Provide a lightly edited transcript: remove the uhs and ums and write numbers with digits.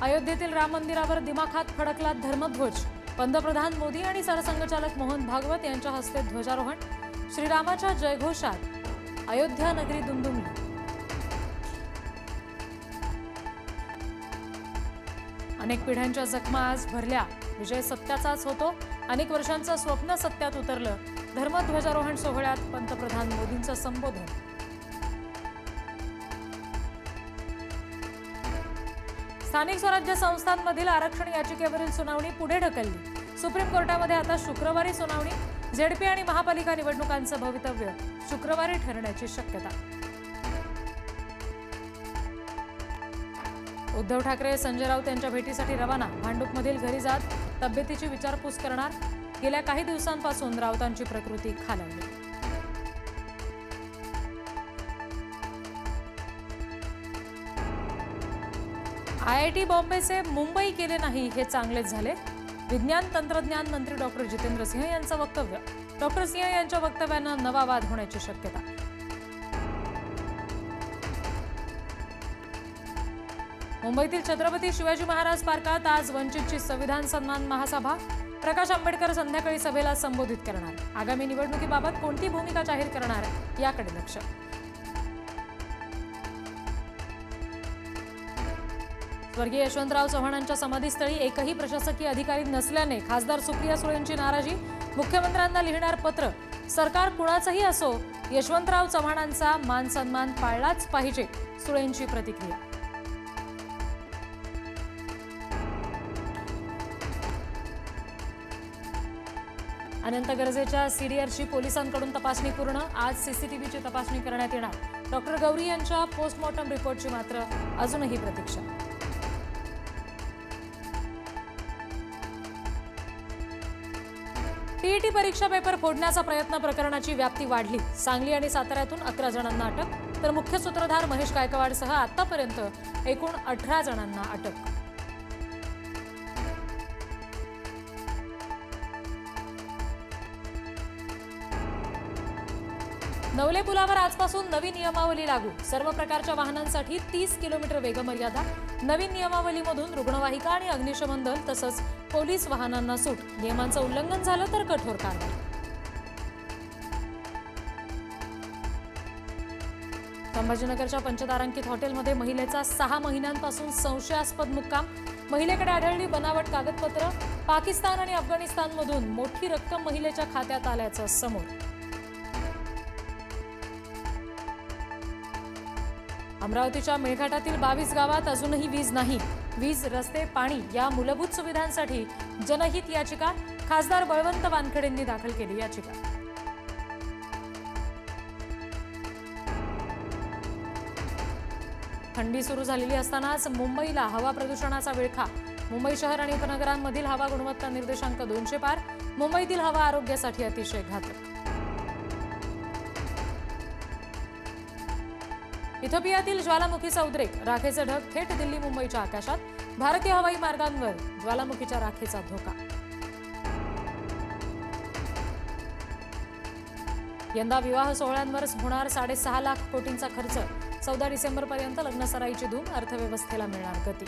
अयोध्येतील राम मंदिरावर दिमाखात फडकला धर्मध्वज। पंतप्रधान मोदी आणि सरसंघचालक मोहन भागवत यांच्या हस्ते ध्वजारोहण। श्रीरामाच्या जयघोषात अयोध्या नगरी दुमदुमली। अनेक पिढ्यांच्या जखमा आज भरल्या। विजय सत्याचाच होतो। अनेक वर्षांचं स्वप्न सत्यात उतरलं। धर्मध्वजारोहण सोहळ्यात पंतप्रधान मोदींचं संबोधन। स्थानिक स्वराज्य संस्थांमधील आरक्षण याचिकेवरील सुनावणी पुढे ढकलली। सुप्रीम कोर्टामध्ये आता शुक्रवारी सुनावणी। झेडपी आणि महापालिका निवडणुकांचं भवितव्य शुक्रवारी ठरण्याची शक्यता। उद्धव ठाकरे संजय राऊत यांच्या भेटीसाठी रवाना। भांडूपमधील घरी जात तब्येतीची विचारपूस करणार। गेल्या काही दिवसांपासून राऊतांची प्रकृती खालावली। IIT बॉम्बेचे मुंबई केले नाही हे चांगलेच झाले। विज्ञान तंत्रज्ञान मंत्री डॉक्टर जितेंद्र सिंह यांचं वक्तव्य। डॉक्टर सिंह यांच्या वक्तव्यानं नवा वाद होण्याची शक्यता। मुंबईतील छत्रपती शिवाजी महाराज पार्कात आज वंचितची संविधान सन्मान महासभा। प्रकाश आंबेडकर संध्याकाळी सभेला संबोधित करणार। आगामी निवडणुकीबाबत कोणती भूमिका जाहीर करणार याकडे लक्ष। स्वर्गीय यशवंतराव चव्हाणांच्या समाधीस्थळी एकही प्रशासकीय अधिकारी नसल्याने खासदार सुप्रिया सुळेंची नाराजी। मुख्यमंत्र्यांना लिहिणार पत्र। सरकार कुणाचंही असो, यशवंतराव चव्हाणांचा मान सन्मान पाळलाच पाहिजे, सुळेंची प्रतिक्रिया। अनंत गरजेच्या सीडीआरची पोलिसांकडून तपासणी पूर्ण। आज सीसीटीव्हीची तपासणी करण्यात येणार। डॉक्टर गौरी यांच्या पोस्टमॉर्टम रिपोर्टची मात्र अजूनही प्रतीक्षा। टीईटी परीक्षा पेपर फोडण्याचा प्रयत्न प्रकरणाची व्याप्ती वाढली। सांगली आणि साताऱ्यातून 11 जणांना अटक, तर मुख्य सूत्रधार महेश गायकवाडसह आतापर्यंत एकूण 18 जणांना अटक। नवले पुलावर आजपासून नवी नियमावली लागू। सर्व प्रकारच्या वाहनांसाठी 30 किलोमीटर वेगमर्यादा। नवीन नियमावलीमधून रुग्णवाहिका आणि अग्निशमन दल तसंच पोलीस वाहनांना सूट। नियमांचं उल्लंघन झालं तर कठोर कारवाई। संभाजीनगरच्या पंचतारांकित हॉटेलमध्ये महिलेचा 6 महिन्यांपासून संशयास्पद मुक्काम। महिलेकडे आढळली बनावट कागदपत्र। पाकिस्तान आणि अफगाणिस्तानमधून मोठी रक्कम महिलेच्या खात्यात आल्याचं समोर। अमरावतीच्या मेळघाटातील 22 गावात अजूनही वीज नाही। वीज, रस्ते, पाणी या मूलभूत सुविधांसाठी जनहित याचिका। खासदार बळवंत वानखेडेंनी दाखल केली याचिका। थंडी सुरू झालेली असतानाच मुंबईला हवा प्रदूषणाचा विळखा। मुंबई शहर आणि उपनगरांमधील हवा गुणवत्ता निर्देशांक 200 पार। मुंबईतील हवा आरोग्यासाठी अतिशय घातक। इथिओपियातील ज्वालामुखीचा उद्रेक। राखेचे ढग थेट दिल्ली मुंबईच्या आकाशात। भारतीय हवाई मार्गांवर ज्वालामुखीच्या राखेचा धोका। यंदा विवाह सोहळ्यांवर होणार 6.5 लाख कोटींचा खर्च। 14 डिसेंबरपर्यंत लग्नसराईची धूम। अर्थव्यवस्थेला मिळणार गती।